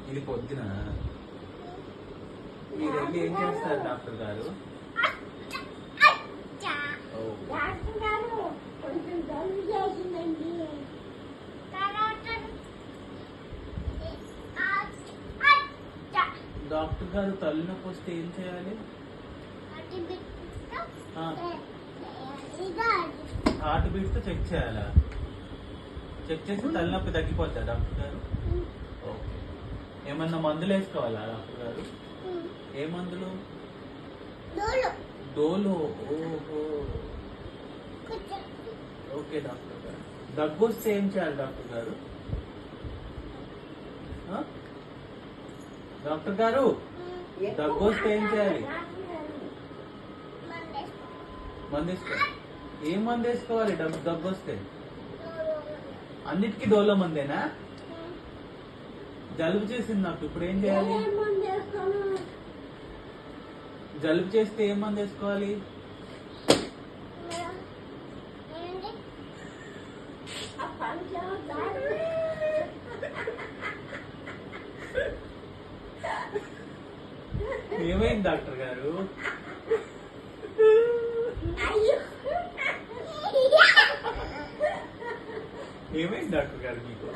ఇది పొద్దున మీరు వెళ్ళి ఏం చేస్తారు డాక్టర్ గారు? డాక్టర్ గారు తలనొప్పి వస్తే ఏం చేయాలి? హార్ట్ బీట్ తో చెక్ చేయాలా? చెక్ చేసి తలనొప్పి తగ్గిపోతా డాక్టర్ గారు? ఓకే. ఏమన్నా మందులు వేసుకోవాలా డాక్టర్ గారు? ఏ మందులు? డోలో. ఓహో, ఓకే డాక్టర్ గారు. దగ్గు వస్తే ఏం చేయాలి డాక్టర్ గారు? డాక్టర్ గారు, దగ్గు వస్తే ఏం చేయాలి? మందు వేసుకోవాలి. ఏం మందు వేసుకోవాలి దగ్గు వస్తే? అన్నిటికీ డోలో మందేనా? జలుబు చేసింది నాకు, ఇప్పుడు ఏం చేయాలి? జలుబు చేస్తే ఏం మందు వేసుకోవాలి? ఏమైంది డాక్టర్ గారు? ఏమైంది డాక్టర్ గారు మీకు?